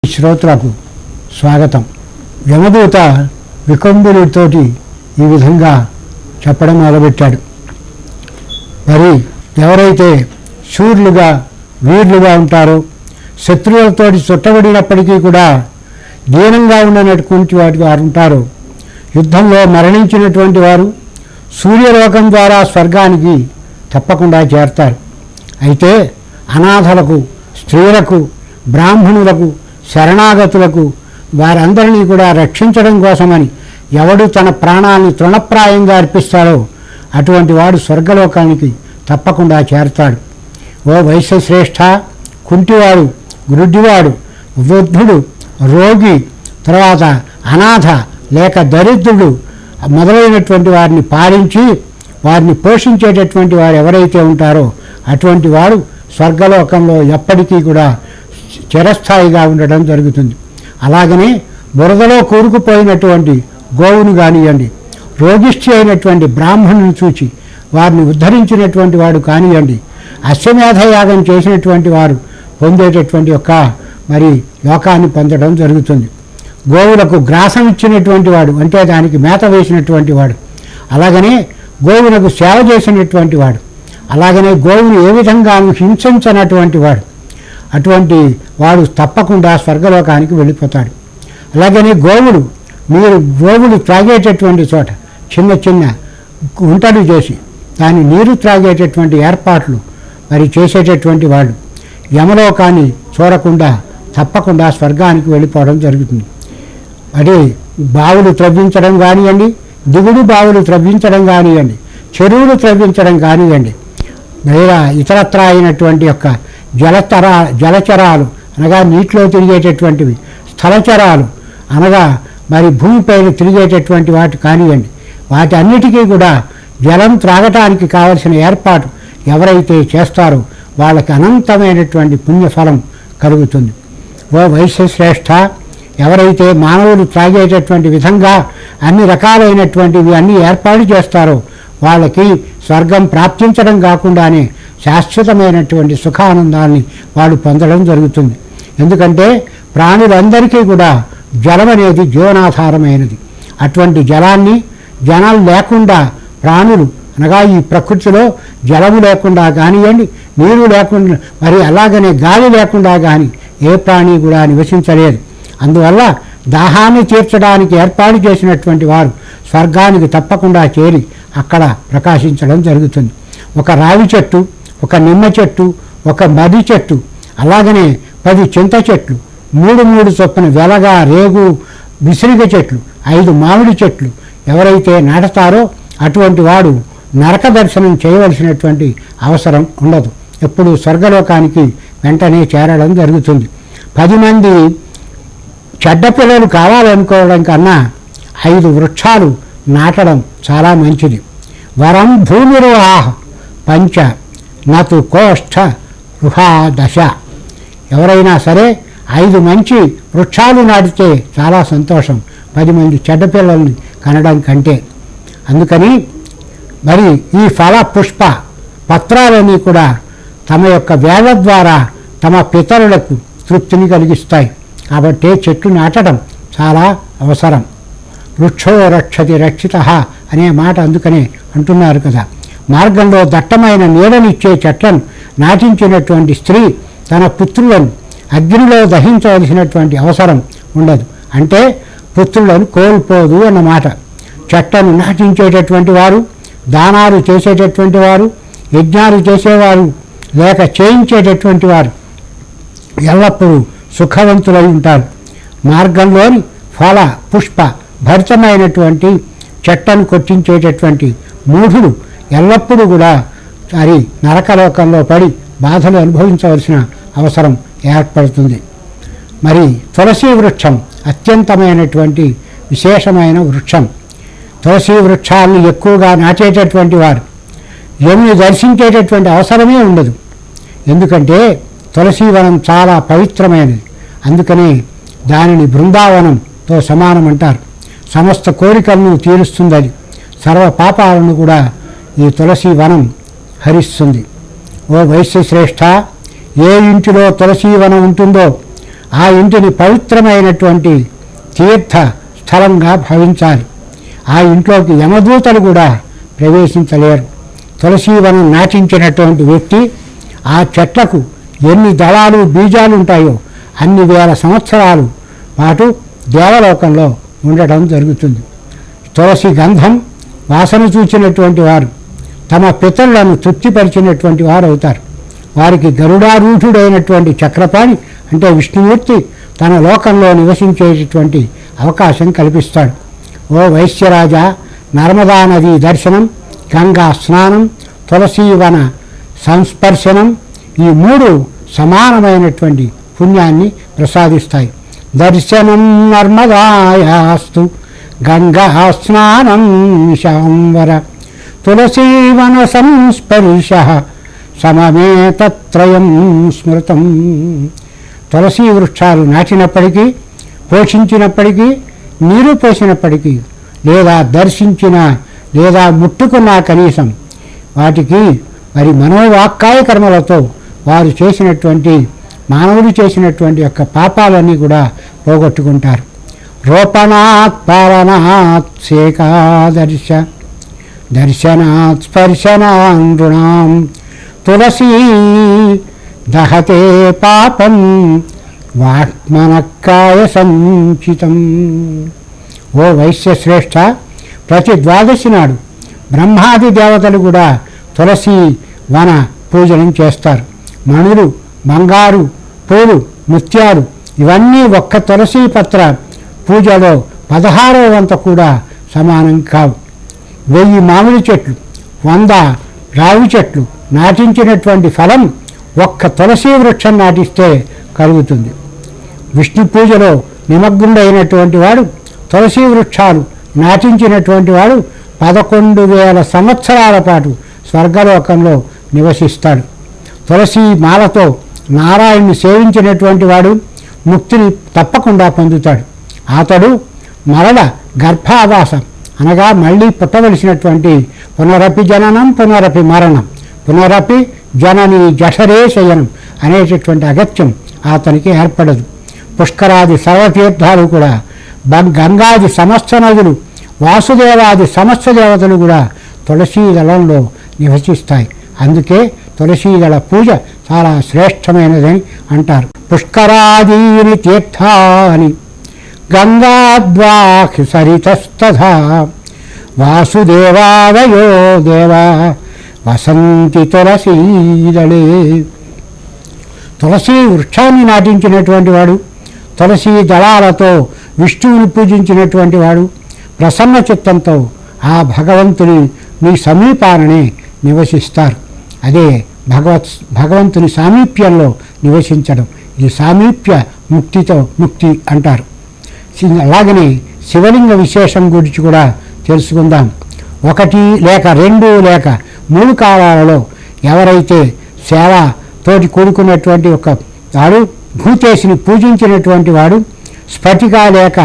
శ్రోతలకు స్వాగతం. యమదూత వికంబునితోటి ఈ విధంగా చెప్పడం మొదలుపెట్టాడు. మరి ఎవరైతే శూరులుగా వీరులుగా ఉంటారో, శత్రువులతోటి చుట్టబడినప్పటికీ కూడా దీనంగా ఉండనటువంటి వారు ఉంటారో, యుద్ధంలో మరణించినటువంటి వారు సూర్యలోకం ద్వారా స్వర్గానికి తప్పకుండా చేరతారు. అయితే అనాథలకు, స్త్రీలకు, బ్రాహ్మణులకు, శరణాగతులకు వారందరినీ కూడా రక్షించడం కోసమని ఎవడు తన ప్రాణాన్ని తృణప్రాయంగా అర్పిస్తాడో అటువంటి వాడు స్వర్గలోకానికి తప్పకుండా చేరతాడు. ఓ వైశ్యశ్రేష్ఠ, కుంటివాడు, గ్రుడ్డివాడు, వృద్ధుడు, రోగి, తర్వాత అనాథ లేక దరిద్రుడు మొదలైనటువంటి వారిని పాలించి వారిని పోషించేటటువంటి వారు ఎవరైతే ఉంటారో అటువంటి వారు స్వర్గలోకంలో ఎప్పటికీ కూడా చిరస్థాయిగా ఉండడం జరుగుతుంది. అలాగనే బురదలో కూరుకుపోయినటువంటి గోవును కానివ్వండి, రోగిష్ఠి అయినటువంటి బ్రాహ్మణుని చూచి వారిని ఉద్ధరించినటువంటి వాడు కానివ్వండి, అశ్వమేధ యాగం చేసినటువంటి వారు పొందేటటువంటి యొక్క మరి లోకాన్ని పొందడం జరుగుతుంది. గోవులకు గ్రాసం ఇచ్చినటువంటి వాడు, అంటే దానికి మేత వేసినటువంటి వాడు, అలాగనే గోవులకు సేవ చేసినటువంటి వాడు, అలాగనే గోవును ఏ విధంగా హింసించనటువంటి వాడు, అటువంటి వాడు తప్పకుండా స్వర్గలోకానికి వెళ్ళిపోతాడు. అలాగనే గోవులు త్రాగేటటువంటి చోట చిన్న చిన్న గుంటలు చేసి దాని నీరు త్రాగేటటువంటి ఏర్పాట్లు మరి చేసేటటువంటి వాడు యమలోకాన్ని చూడకుండా తప్పకుండా స్వర్గానికి వెళ్ళిపోవడం జరుగుతుంది. అంటే బావులు త్రవ్వించడం కానివ్వండి, దిగుడు బావులు త్రవ్వించడం కానివ్వండి, చెరువులు త్రవ్వించడం కానివ్వండి, లేదా ఇతరత్ర అయినటువంటి యొక్క జలచరాలు అనగా నీటిలో తిరిగేటటువంటివి, స్థలచరాలు అనగా మరి భూమిపైన తిరిగేటటువంటి వాటి కానివ్వండి, వాటి అన్నిటికీ కూడా జలం త్రాగటానికి కావలసిన ఏర్పాటు ఎవరైతే చేస్తారో వాళ్ళకి అనంతమైనటువంటి పుణ్యఫలం కలుగుతుంది. ఓ వైశ్యశ్రేష్ఠ, ఎవరైతే మానవులు త్రాగేటటువంటి విధంగా అన్ని రకాలైనటువంటివి అన్ని ఏర్పాటు చేస్తారో వాళ్ళకి స్వర్గం ప్రాప్తించడం కాకుండానే శాశ్వతమైనటువంటి సుఖానందాన్ని వాళ్ళు పొందడం జరుగుతుంది. ఎందుకంటే ప్రాణులందరికీ కూడా జలం అనేది జీవనాధారమైనది. అటువంటి జలం లేకుండా ప్రాణులు అనగా ఈ ప్రకృతిలో జలము లేకుండా కానివ్వండి, నీరు లేకుండా, మరి అలాగనే గాలి లేకుండా కానీ ఏ ప్రాణి కూడా నివసించలేదు. అందువల్ల దాహాన్ని తీర్చడానికి ఏర్పాటు చేసినటువంటి వారు స్వర్గానికి తప్పకుండా చేరి అక్కడ ప్రకాశించడం జరుగుతుంది. ఒక రావి చెట్టు, ఒక నిమ్మ చెట్టు, ఒక మర్రి చెట్టు, అలాగనే 10 చింత చెట్లు, 3 చొప్పున వెలగ, రేగు, విసిరిగ చెట్లు, 5 మామిడి చెట్లు ఎవరైతే నాటుతారో అటువంటి వాడు నరక దర్శనం చేయవలసినటువంటి అవసరం ఉండదు. ఎప్పుడు స్వర్గలోకానికి వెంటనే చేరడం జరుగుతుంది. 10 మంది చెడ్డ పిల్లలు కావాలనుకోవడం కన్నా 5 వృక్షాలు నాటడం చాలా మంచిది. వరం భూమిర్వాహ పంచ నతు కోష్ఠ రుహా దశ. ఎవరైనా సరే 5 మంచి వృక్షాలు నాటితే చాలా సంతోషం 10 మంది చెడ్డ పిల్లల్ని కనడం కంటే. అందుకని మరి ఈ ఫల పుష్ప పత్రాలన్నీ కూడా తమ యొక్క వేద ద్వారా తమ పితరులకు తృప్తిని కలిగిస్తాయి. కాబట్టి చెట్లు నాటడం చాలా అవసరం. వృక్షో రక్షతి రక్షిత అనే మాట అందుకనే అంటున్నారు కదా. మార్గంలో దట్టమైన నీడనిచ్చే చెట్లను నాటించినటువంటి స్త్రీ తన పుత్రులను అగ్నిలో దహించవలసినటువంటి అవసరం ఉండదు. అంటే పుత్రులను కోల్పోదు అన్నమాట. చెట్లను నాటించేటటువంటి వారు, దానాలు చేసేటటువంటి వారు, యజ్ఞాలు చేసేవారు లేక చేయించేటటువంటి వారు ఎల్లప్పుడూ సుఖవంతులై ఉంటారు. మార్గంలోని ఫల పుష్ప భరితమైనటువంటి చెట్లను కొట్టించేటటువంటి మూఢులు ఎల్లప్పుడూ కూడా మరి నరకలోకంలో పడి బాధలు అనుభవించవలసిన అవసరం ఏర్పడుతుంది. మరి తులసి వృక్షం అత్యంతమైనటువంటి విశేషమైన వృక్షం. తులసి వృక్షాలను ఎక్కువగా నాటేటటువంటి వారు యముని దర్శించేటటువంటి అవసరమే ఉండదు. ఎందుకంటే తులసి వనం చాలా పవిత్రమైనది. అందుకనే దానిని బృందావనంతో సమానం అంటారు. సమస్త కోరికలను తీరుస్తుంది. అది సర్వ పాపాలను కూడా ఈ తులసి వనం హరిస్తుంది. ఓ వైశ్యశ్రేష్ఠ, ఏ ఇంటిలో తులసీవనం ఉంటుందో ఆ ఇంటిని పవిత్రమైనటువంటి తీర్థ స్థలంగా భావించాలి. ఆ ఇంట్లోకి యమదూతలు కూడా ప్రవేశించలేరు. తులసీవనం నాటించినటువంటి వ్యక్తి ఆ చెట్లకు ఎన్ని దళాలు బీజాలు ఉంటాయో అన్ని వేల సంవత్సరాలు పాటు దేవలోకంలో ఉండటం జరుగుతుంది. తులసి గంధం వాసన చూచినటువంటి వారు తమ పితరులను తృప్తిపరిచినటువంటి వారు అవుతారు. వారికి గరుడారూఢుడైనటువంటి చక్రపాణి అంటే విష్ణుమూర్తి తన లోకంలో నివసించేటటువంటి అవకాశం కల్పిస్తాడు. ఓ వైశ్యరాజా, నర్మదా నదీ దర్శనం, గంగా స్నానం, తులసీవన సంస్పర్శనం ఈ మూడు సమానమైనటువంటి పుణ్యాన్ని ప్రసాదిస్తాయి. దర్శనం నర్మదాయాస్తు గంగా స్నానం శాంవర తులసీవన సంస్పర్శ సమమేతత్రయం స్మృతం. తులసీ వృక్షాలు నాటినప్పటికీ, పోషించినప్పటికీ, నీరు పోసినప్పటికీ, లేదా దర్శించిన లేదా ముట్టుకున్నా కనీసం వాటికి మరి మనోవాక్కాయ కర్మలతో వారు చేసినటువంటి మానవుడు చేసినటువంటి యొక్క పాపాలన్నీ కూడా పోగొట్టుకుంటారు. రోపణాత్ పావనాత్ సేకాదర్శ దర్శనాత్ స్పర్శనాన్ నృణాం తులసీ దహతే పాపం వాత్మనక్కాయ సంచితం. ఓ వైశ్యశ్రేష్ఠ, ప్రతి ద్వాదశి నాడు బ్రహ్మాది దేవతలు కూడా తులసి వన పూజనం చేస్తారు. మణులు, బంగారు, పూలు, ముత్యాలు ఇవన్నీ ఒక్క తులసీ పత్ర పూజలో 16వ వంతు కూడా సమానం కావు. 1000 మామిడి చెట్లు, 100 రావి చెట్లు నాటించినటువంటి ఫలం ఒక్క తులసీ వృక్షం నాటిస్తే కలుగుతుంది. విష్ణు పూజలో నిమగ్నుడైనటువంటి వాడు తులసీ వృక్షాలు నాటించినటువంటి వాడు 11,000 సంవత్సరాల పాటు స్వర్గలోకంలో నివసిస్తాడు. తులసి మాలతో నారాయణ్ణి సేవించినటువంటి వాడు ముక్తిని తప్పకుండా పొందుతాడు. అతడు మరల గర్భావాసం అనగా మళ్ళీ పుట్టవలసినటువంటి పునరపి జననం పునరపి మరణం పునరపి జనని జఠరే శయనం అనేటటువంటి అగత్యం అతనికి ఏర్పడదు. పుష్కరాది సర్వతీర్థాలు కూడా, గంగాది సమస్త నదులు, వాసుదేవాది సమస్త దేవతలు కూడా తులసీ దళంలో నివసిస్తాయి. అందుకే తులసీదళ పూజ చాలా శ్రేష్టమైనదని అంటారు. పుష్కరాదీని తీర్థాని గంగాద్వాహి సరితస్తథా వాసుదేవాదయో దేవా వసంతి తులసీదళే. తులసీ వృక్షాన్ని నాటించినటువంటి వాడు, తులసీ దళాలతో విష్ణువుని పూజించినటువంటి వాడు ప్రసన్న చిత్తంతో ఆ భగవంతుని మీ సమీపాననే నివసిస్తారు. అదే భగవంతుని సామీప్యంలో నివసించడం. ఈ సామీప్య ముక్తి అంటారు. అలాగనే శివలింగ విశేషం గురించి కూడా తెలుసుకుందాం. 1 లేక 2 లేక 3 కాలాలలో ఎవరైతే సేవతోటి కూడుకున్నటువంటి ఒక వాడు భూతేశిని పూజించినటువంటి వాడు స్ఫటిక లేక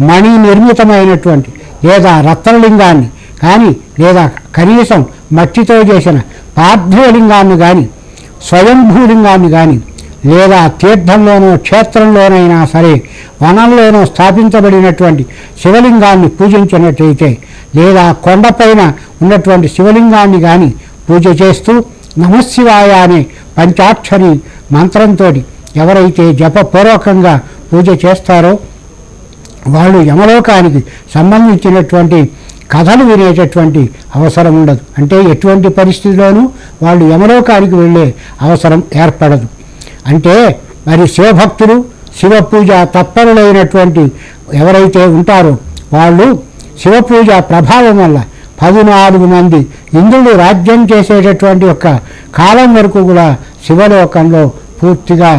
మణి నిర్మితమైనటువంటి లేదా రత్నలింగాన్ని కానీ లేదా కనీసం మట్టితో చేసిన పార్థివలింగాన్ని కానీ స్వయంభూలింగాన్ని కానీ లేదా తీర్థంలోనో క్షేత్రంలోనైనా సరే వనంలోనో స్థాపించబడినటువంటి శివలింగాన్ని పూజించినట్లయితే లేదా కొండపైన ఉన్నటువంటి శివలింగాన్ని కానీ పూజ చేస్తూ నమశివాయ అనే పంచాక్షరి మంత్రంతో ఎవరైతే జపపూర్వకంగా పూజ చేస్తారో వాళ్ళు యమలోకానికి సంబంధించినటువంటి కథలు వినేటటువంటి అవసరం ఉండదు. అంటే ఎటువంటి పరిస్థితిలోనూ వాళ్ళు యమలోకానికి వెళ్ళే అవసరం ఏర్పడదు. అంటే మరి శివభక్తులు, శివ పూజ తత్పరులైనటువంటి ఎవరైతే ఉంటారో వాళ్ళు శివపూజ ప్రభావం వల్ల 14 మంది ఇంద్రుడు రాజ్యం చేసేటటువంటి ఒక కాలం వరకు కూడా శివలోకంలో పూర్తిగా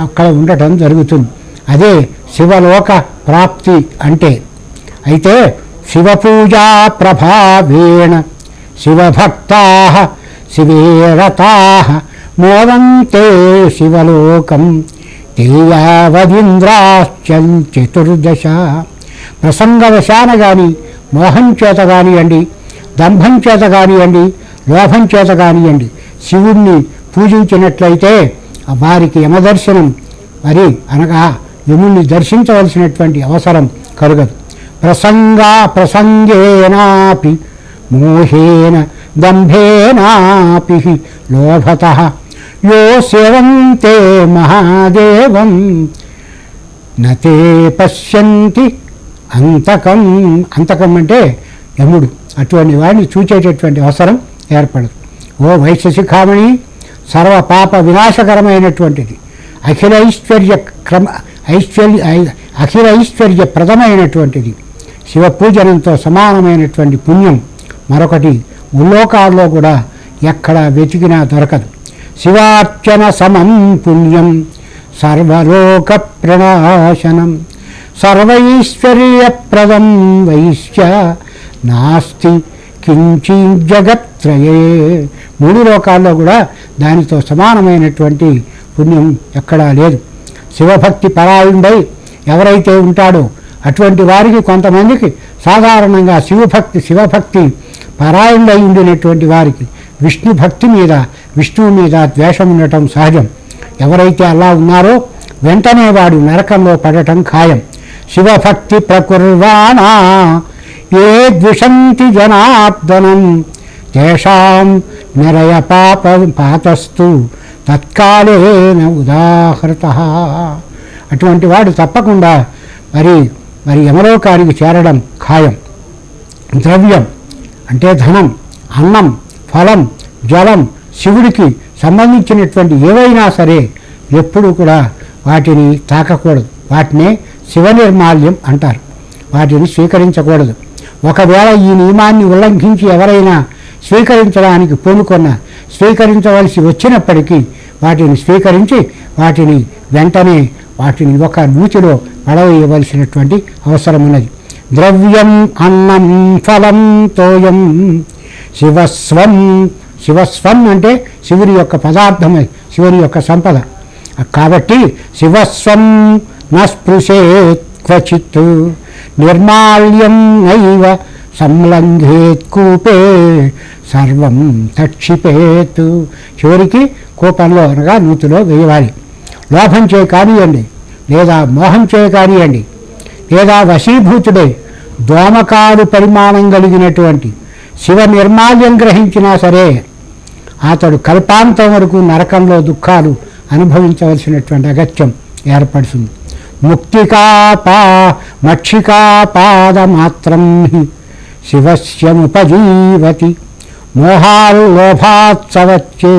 అక్కడ ఉండటం జరుగుతుంది. అదే శివలోక ప్రాప్తి అంటే. అయితే శివపూజా ప్రభావేణ శివభక్తా శివేరతా మోదంతే శివలోకం తేయావదీంద్రాశ్చతుర్దశ. ప్రసంగవశాన కానీ, మోహం చేత కానివ్వండి, దంభం చేత కానివ్వండి, లోభం చేత కానివ్వండి శివుణ్ణి పూజించినట్లయితే వారికి యమదర్శనం మరి అనగా యముణ్ణి దర్శించవలసినటువంటి అవసరం కలుగదు. ప్రసంగేనాపి మోహేన దంభేనాపి లోభతః యో సేవంతే మహాదేవం నతే పశ్యంతి అంతకం. అంతకం అంటే యముడు. అటువంటి వాడిని చూచేటటువంటి అవసరం ఏర్పడదు. ఓ వైశ్యశిఖామణి, సర్వ పాప వినాశకరమైనటువంటిది, అఖిల ఐశ్వర్యప్రదమైనటువంటిది, శివపూజనంతో సమానమైనటువంటి పుణ్యం మరొకటి ముల్లోకాల్లో కూడా ఎక్కడ వెతికినా దొరకదు. శివార్చన సమం పుణ్యం సర్వలోక ప్రణాశనం సర్వైశ్వర్యప్రదం వైశ్య నాస్తి కించి జగత్రయే. 3 లోకాల్లో కూడా దానితో సమానమైనటువంటి పుణ్యం ఎక్కడా లేదు. శివభక్తి పరాయుండై ఎవరైతే ఉంటాడో అటువంటి వారికి, కొంతమందికి సాధారణంగా శివభక్తి పరాయుండై ఉండినటువంటి వారికి విష్ణువు మీద ద్వేషం ఉండటం సహజం. ఎవరైతే అలా ఉన్నారో వెంటనే వాడు నరకంలో పడటం ఖాయం. శివభక్తి ప్రకుర్వాణా ఏ ద్విషంతి జనార్దనం తేషాం నిరయ పాతస్తు తత్కాలేన ఉదాహృతః. అటువంటి వాడు తప్పకుండా మరి యమలోకానికి చేరడం ఖాయం. ద్రవ్యం అంటే ధనం, అన్నం, ఫలం, జలం, శివుడికి సంబంధించినటువంటి ఏవైనా సరే ఎప్పుడు కూడా వాటిని తాకకూడదు. వాటినే శివ నిర్మాల్యం అంటారు. వాటిని స్వీకరించకూడదు. ఒకవేళ ఈ నియమాన్ని ఉల్లంఘించి ఎవరైనా స్వీకరించడానికి స్వీకరించవలసి వచ్చినప్పటికీ వాటిని స్వీకరించి వెంటనే ఒక నూతిలో పడవేయవలసినటువంటి అవసరం ఉన్నది. ద్రవ్యం అన్నం ఫలం తోయం శివస్వం అంటే శివుని యొక్క పదార్థమై, శివుని యొక్క సంపద. కాబట్టి శివస్వం నస్పృశేత్ క్వచిత్ నిర్మాల్యం నైవ సంలంఘేత్ కూపే సర్వం తక్షిపేత్. చివరికి కూపంలో అనగా నూతిలో వేయవాలి. లోభం చే కానియండి, లేదా మోహం చే కానియండి, లేదా వశీభూతుడై దోమకాలు పరిమాణం కలిగినటువంటి శివ నిర్మాల్యం గ్రహించినా సరే అతడు కల్పాంతం వరకు నరకంలో దుఃఖాలు అనుభవించవలసినటువంటి అగత్యం ఏర్పడుతుంది. మక్షికాపాదమాత్రం శివస్యముపజీవతి మోహాల్లోభాత్సవచ్చే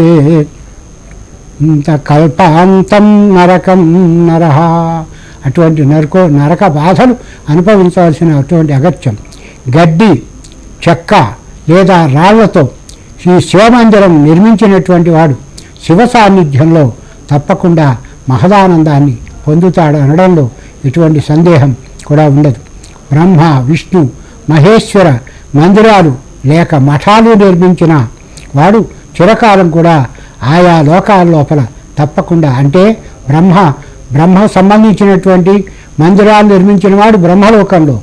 కల్పాంతం నరకం నరహ. అటువంటి నరక బాధలు అనుభవించవలసిన అటువంటి అగత్యం. గడ్డి, చెక్క లేదా రాళ్లతో ఈ శివమందిరం నిర్మించినటువంటి వాడు శివ సాన్నిధ్యంలో తప్పకుండా మహదానందాన్ని పొందుతాడు అనడంలో ఎటువంటి సందేహం కూడా ఉండదు. బ్రహ్మ, విష్ణు, మహేశ్వర మందిరాలు లేక మఠాలు నిర్మించిన వాడు చిరకాలం కూడా ఆయా లోకాల లోపల తప్పకుండా, అంటే బ్రహ్మ సంబంధించినటువంటి మందిరాలు నిర్మించిన వాడు బ్రహ్మలోకంలో,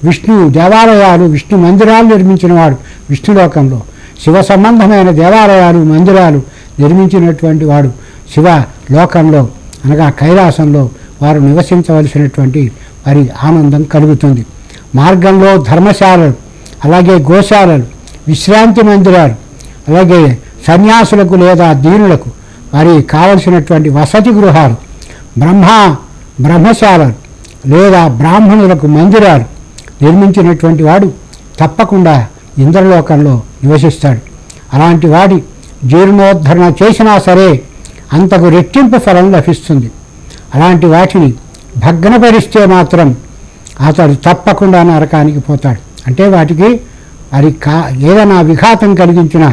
విష్ణు దేవాలయాలు, విష్ణు మందిరాలు నిర్మించిన వాడు విష్ణులోకంలో, శివ సంబంధమైన దేవాలయాలు, మందిరాలు నిర్మించినటువంటి వాడు శివ లోకంలో అనగా కైలాసంలో వారు నివసించవలసినటువంటి వారి ఆనందం కలుగుతుంది. మార్గంలో ధర్మశాలలు, అలాగే గోశాలలు, విశ్రాంతి మందిరాలు, అలాగే సన్యాసులకు లేదా దీనులకు వారి కావలసినటువంటి వసతి గృహాలు, బ్రహ్మశాలలు లేదా బ్రాహ్మణులకు మందిరాలు నిర్మించినటువంటి వాడు తప్పకుండా ఇంద్రలోకంలో నివసిస్తాడు. అలాంటి వాడి జీర్ణోద్ధరణ చేసినా సరే అంతకు రెట్టింపు ఫలం లభిస్తుంది. అలాంటి వాటిని భగ్నపరిస్తే మాత్రం అతడు తప్పకుండా నరకానికి పోతాడు. అంటే వాటికి ఏదైనా విఘాతం కలిగించినా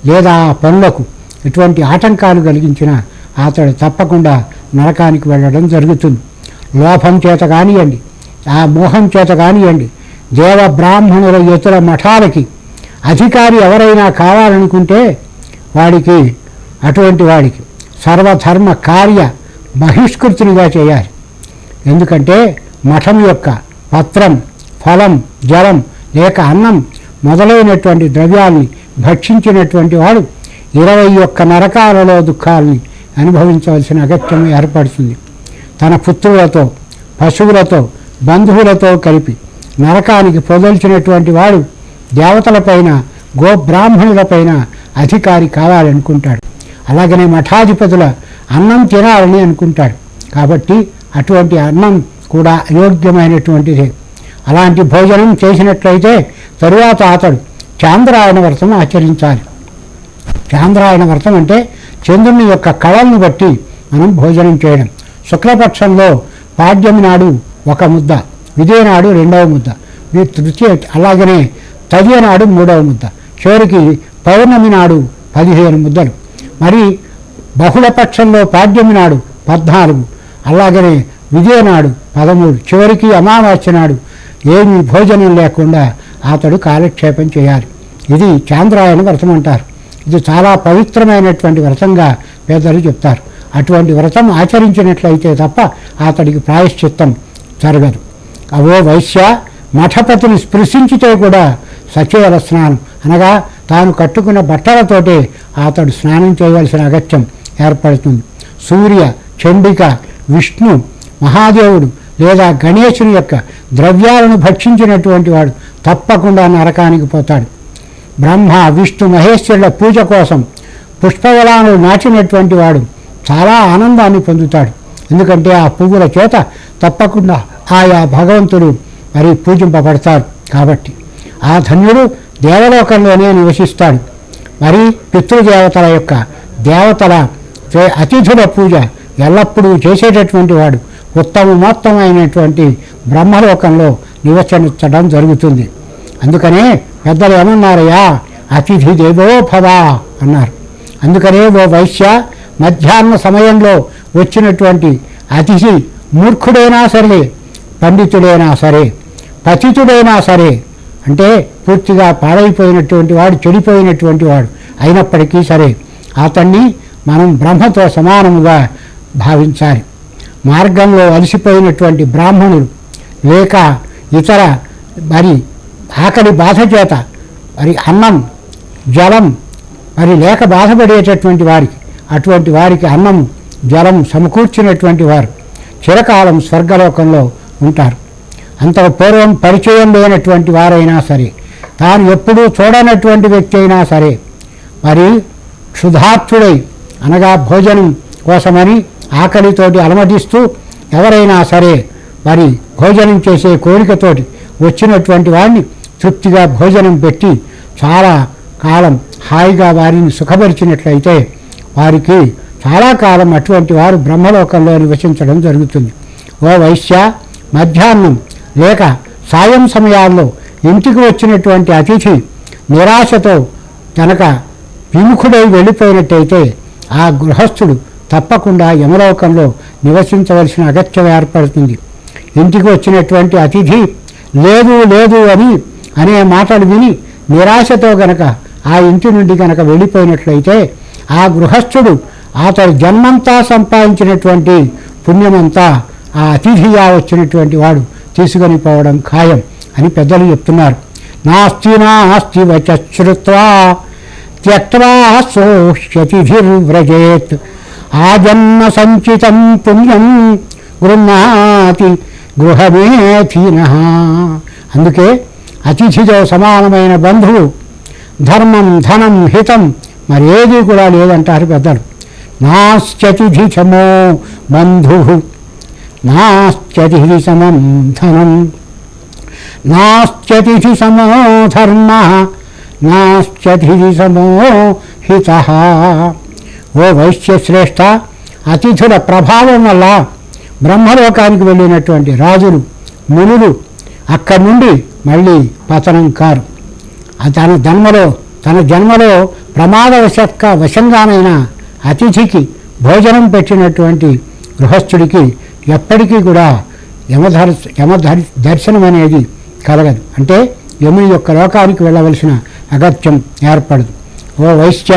లేదా ఆ పనులకు ఎటువంటి ఆటంకాలు కలిగించినా అతడు తప్పకుండా నరకానికి వెళ్ళడం జరుగుతుంది. లోభం చేత కానివ్వండి, ఆ మోహం చేత కానివ్వండి, దేవ బ్రాహ్మణుల ఇతర మఠాలకి అధికారి ఎవరైనా కావాలనుకుంటే అటువంటి వాడికి సర్వధర్మ కార్య బహిష్కృతునిగా చేయాలి. ఎందుకంటే మఠం యొక్క పత్రం, ఫలం, జలం లేక అన్నం మొదలైనటువంటి ద్రవ్యాల్ని భక్షించినటువంటి వాడు 21 నరకాలలో దుఃఖాలని అనుభవించవలసిన అగత్యం ఏర్పడుతుంది. తన పుత్రులతో పశువులతో బంధువులతో కలిపి నరకానికి పొదల్చినటువంటి వాడు దేవతలపైన గోబ్రాహ్మణులపైన అధికారి కావాలనుకుంటాడు. అలాగనే మఠాధిపతుల అన్నం తినాలని అనుకుంటాడు. కాబట్టి అటువంటి అన్నం కూడా అయోగ్యమైనటువంటిదే. అలాంటి భోజనం చేసినట్లయితే తరువాత అతడు చాంద్రాయణ వ్రతం ఆచరించాలి. చాంద్రాయణ వ్రతం అంటే చంద్రుని యొక్క కళలను బట్టి మనం భోజనం చేయడం. శుక్లపక్షంలో పాడ్యమి నాడు ఒక ముద్ద, విదే నాడు రెండవ ముద్ద, తృతీయ అలాగనే తదియ నాడు మూడవ ముద్ద, చివరికి పౌర్ణమి నాడు 15 ముద్దలు, మరి బహుళపక్షంలో పాడ్యమి నాడు 14, అలాగనే విదే నాడు 13, చివరికి అమావాస్య నాడు ఏమీ భోజనం లేకుండా అతడు కాలక్షేపం చేయాలి. ఇది చాంద్రాయణ వ్రతం అంటారు. ఇది చాలా పవిత్రమైనటువంటి వ్రతంగా పెద్దలు చెప్తారు. అటువంటి వ్రతం ఆచరించినట్లయితే తప్ప అతడికి ప్రాయశ్చిత్తం జరగదు. అవో వైశ్య, మఠపతిని స్పృశించితే కూడా సచేల స్నానం అనగా తాను కట్టుకున్న బట్టలతోటే అతడు స్నానం చేయవలసిన అగత్యం ఏర్పడుతుంది. సూర్య, చండిక, విష్ణు, మహాదేవుడు లేదా గణేశుని యొక్క ద్రవ్యాలను భక్షించినటువంటి వాడు తప్పకుండా నరకానికి పోతాడు. బ్రహ్మ, విష్ణు, మహేశ్వరుల పూజ కోసం పుష్పవలాలను నాటినటువంటి వాడు చాలా ఆనందాన్ని పొందుతాడు. ఎందుకంటే ఆ పువ్వుల చేత తప్పకుండా ఆయా భగవంతుడు మరి పూజింపబడతాడు. కాబట్టి ఆ ధన్యుడు దేవలోకంలోనే నివసిస్తాడు. మరి పితృదేవతల యొక్క దేవతల అతిథుల పూజ ఎల్లప్పుడూ చేసేటటువంటి వాడు ఉత్తమోత్తమైనటువంటి బ్రహ్మలోకంలో నివసించడం జరుగుతుంది. అందుకనే పెద్దలు ఏమన్నారయ్యా, అతిథి దేవో భవ అన్నారు. అందుకనే ఓ వైశ్య, మధ్యాహ్న సమయంలో వచ్చినటువంటి అతిథి మూర్ఖుడైనా సరే, పండితుడైనా సరే, పతితుడైనా సరే, అంటే పూర్తిగా పాడైపోయినటువంటి వాడు, చెడిపోయినటువంటి వాడు అయినప్పటికీ సరే అతన్ని మనం బ్రహ్మతో సమానముగా భావించాలి. మార్గంలో అలసిపోయినటువంటి బ్రాహ్మణులు లేక ఇతర మరి ఆకలి బాధ చేత మరి అన్నం జలం మరి లేక బాధపడేటటువంటి వారికి, అటువంటి వారికి అన్నం జలం సమకూర్చినటువంటి వారు చిరకాలం స్వర్గలోకంలో ఉంటారు. అంతకు పూర్వం పరిచయం లేనటువంటి వారైనా సరే, తాను ఎప్పుడూ చూడనటువంటి వ్యక్తి అయినా సరే, మరి క్షుధార్తుడై అనగా భోజనం కోసమని ఆకలితోటి అలమటిస్తూ ఎవరైనా సరే మరి భోజనం చేసే కోరికతోటి వచ్చినటువంటి వాడిని తృప్తిగా భోజనం పెట్టి చాలా కాలం హాయిగా వారిని సుఖపరిచినట్లయితే వారికి చాలా కాలం అటువంటి వారు బ్రహ్మలోకంలో నివసించడం జరుగుతుంది. ఓ వైశ్య, మధ్యాహ్నం లేక సాయం సమయాల్లో ఇంటికి వచ్చినటువంటి అతిథి నిరాశతో కనుక విముఖుడై వెళ్ళిపోయినట్టయితే ఆ గృహస్థుడు తప్పకుండా యమలోకంలో నివసించవలసిన అగత్యం ఏర్పడుతుంది. ఇంటికి వచ్చినటువంటి అతిథి లేదు లేదు అనే మాటలు విని నిరాశతో గనక ఆ ఇంటి నుండి గనక వెళ్ళిపోయినట్లయితే ఆ గృహస్థుడు అతడు జన్మంతా సంపాదించినటువంటి పుణ్యమంతా ఆ అతిథిగా వచ్చినటువంటి వాడు తీసుకొని పోవడం ఖాయం అని పెద్దలు చెప్తున్నారు. నాస్తి నాస్తి వచశ్రుత్వా త్యక్త్వా సోష్యతిథిర్వ్రజేత్ ఆజన్మ సంచితం పుణ్యం గృహ్ణాతి గృహమేథినః. అందుకే అతిథితో సమానమైన బంధువు ధర్మం, ధనం, హితం మరేది కూడా లేదంటారు పెద్దలు. నాస్త్యతిథి సమో బంధు, నాస్త్యతిథి సమం ధనం, నాస్త్యతిథి సమో ధర్మ, నాస్త్యతిథి సమో హితః. ఓ వైశ్యశ్రేష్ఠ, అతిథుల ప్రభావం వల్ల బ్రహ్మలోకానికి వెళ్ళినటువంటి రాజులు, మునులు అక్కడి నుండి మళ్ళీ పతనం కారు. తన జన్మలో వశంగానైన అతిథికి భోజనం పెట్టినటువంటి గృహస్థుడికి ఎప్పటికీ కూడా దర్శనం అనేది కలగదు. అంటే యముని యొక్క లోకానికి వెళ్ళవలసిన అగత్యం ఏర్పడదు. ఓ వైశ్య,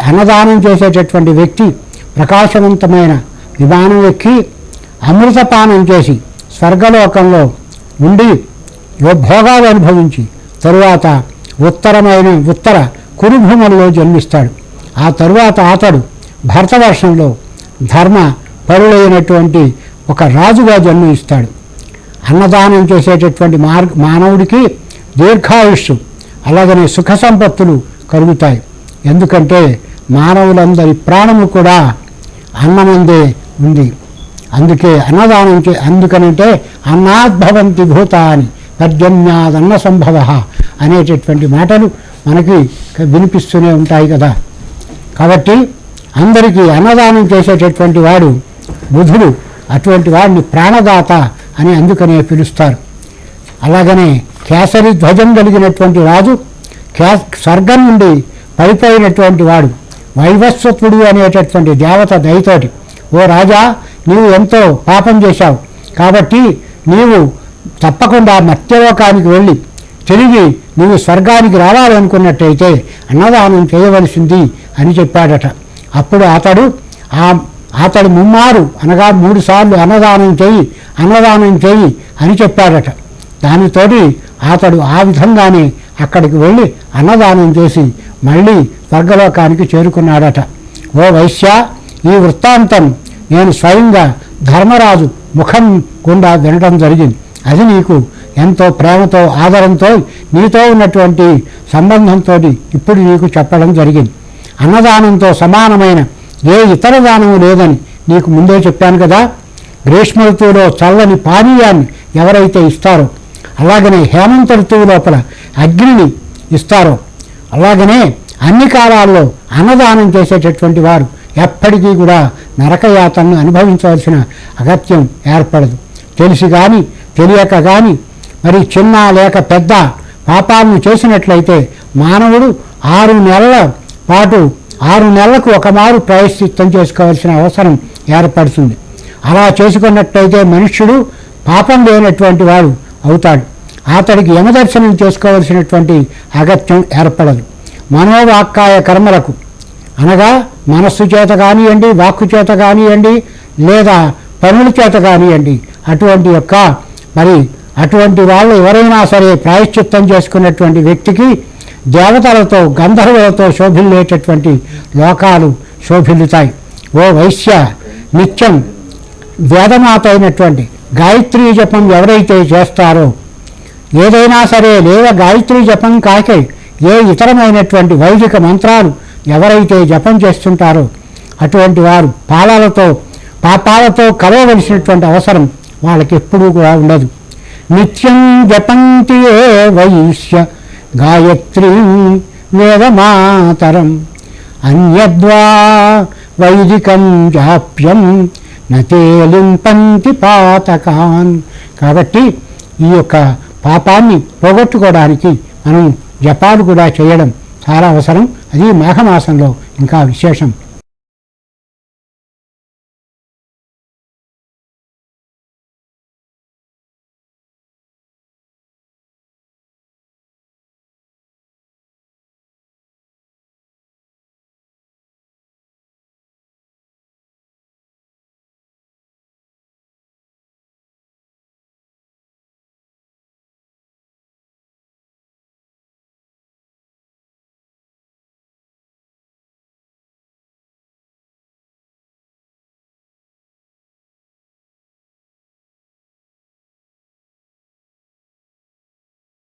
అన్నదానం చేసేటటువంటి వ్యక్తి ప్రకాశవంతమైన విమానం ఎక్కి అమృతపానం చేసి స్వర్గలోకంలో ఉండి భోగాలు అనుభవించి తరువాత ఉత్తర కురుభూములలో జన్మిస్తాడు. ఆ తరువాత అతడు భరతవర్షంలో ధర్మ పరులైనటువంటి ఒక రాజుగా జన్మిస్తాడు. అన్నదానం చేసేటటువంటి మానవుడికి దీర్ఘాయుష్షు అలాగనే సుఖ సంపత్తులు కలుగుతాయి. ఎందుకంటే మానవులందరి ప్రాణము కూడా అన్నమందే ఉంది. అందుకే అన్నదానం అందుకనంటే అన్నాద్భవంతి భూతాని పర్జన్యాదన్న సంభవ అనేటటువంటి మాటలు మనకి వినిపిస్తూనే ఉంటాయి కదా. కాబట్టి అందరికీ అన్నదానం చేసేటటువంటి వాడు బుధుడు. అటువంటి వాడిని ప్రాణదాత అని అందుకనే పిలుస్తారు. అలాగనే కేసరి ధ్వజం కలిగినటువంటి రాజు స్వర్గం నుండి పడిపోయినటువంటి వాడు వైవస్వతుడు అనేటటువంటి దేవత దయతోటి, ఓ రాజా, నీవు ఎంతో పాపం చేశావు కాబట్టి నీవు తప్పకుండా మర్త్యలోకానికి వెళ్ళి తిరిగి నీవు స్వర్గానికి రావాలనుకున్నట్టయితే అన్నదానం చేయవలసింది అని చెప్పాడట. అప్పుడు అతడు ముమ్మారు అనగా 3 సార్లు అన్నదానం చెయ్యి అని చెప్పాడట. దానితోటి అతడు ఆ విధంగానే అక్కడికి వెళ్ళి అన్నదానం చేసి మళ్ళీ స్వర్గలోకానికి చేరుకున్నాడట. ఓ వైశ్య, ఈ వృత్తాంతం నేను స్వయంగా ధర్మరాజు ముఖం గుండా వినడం జరిగింది. అది నీకు ఎంతో ప్రేమతో ఆదరంతో నీతో ఉన్నటువంటి సంబంధంతో ఇప్పుడు నీకు చెప్పడం జరిగింది. అన్నదానంతో సమానమైన ఏ ఇతర దానము లేదని నీకు ముందే చెప్పాను కదా. గ్రీష్మ ఋతువులో చల్లని పానీయాన్ని ఎవరైతే ఇస్తారో, అలాగనే హేమంత ఋతువు లోపల అగ్నిని ఇస్తారో, అలాగనే అన్ని కాలాల్లో అన్నదానం చేసేటటువంటి వారు ఎప్పటికీ కూడా నరకయాతనను అనుభవించవలసిన అగత్యం ఏర్పడదు. తెలిసి కానీ తెలియక కానీ మరి చిన్న లేక పెద్ద పాపాలను చేసినట్లయితే మానవుడు 6 నెలల పాటు 6 నెలలకు ఒకమారు ప్రాయశ్చిత్తం చేసుకోవాల్సిన అవసరం ఏర్పడుతుంది. అలా చేసుకున్నట్లయితే మనుష్యుడు పాపం లేనటువంటి వాడు అవుతాడు. అతడికి యమదర్శనం చేసుకోవలసినటువంటి అగత్యం ఏర్పడదు. మనోవాక్కాయ కర్మలకు అనగా మనస్సు చేత కానివ్వండి, వాక్కు చేత కానివ్వండి, లేదా పనుల చేత కానివ్వండి, అటువంటి వాళ్ళు ఎవరైనా సరే ప్రాయశ్చిత్తం చేసుకున్నటువంటి వ్యక్తికి దేవతలతో గంధర్వులతో శోభిల్లేటటువంటి లోకాలు శోభిల్లుతాయి. ఓ వైశ్య, నిత్యం వేదమాత అయినటువంటి గాయత్రీ జపం ఎవరైతే చేస్తారో, ఏదైనా సరే లేదా గాయత్రీ జపం కాక ఏ ఇతరమైనటువంటి వైదిక మంత్రాలు ఎవరైతే జపం చేస్తుంటారో అటువంటి వారు పాపాలతో కలవవలసినటువంటి అవసరం వాళ్ళకి ఎప్పుడూ కూడా ఉండదు. నిత్యం జపంతి ఏ వైశ్య గాయత్రీ వేదమాతరం అన్యద్వా వైదికం జాప్యం నతేలింపంతి పాతకాన్. కాబట్టి ఈ యొక్క పాపాన్ని పోగొట్టుకోవడానికి మనం జపాలు కూడా చేయడం చాలా అవసరం. అది మాఘమాసంలో ఇంకా విశేషం.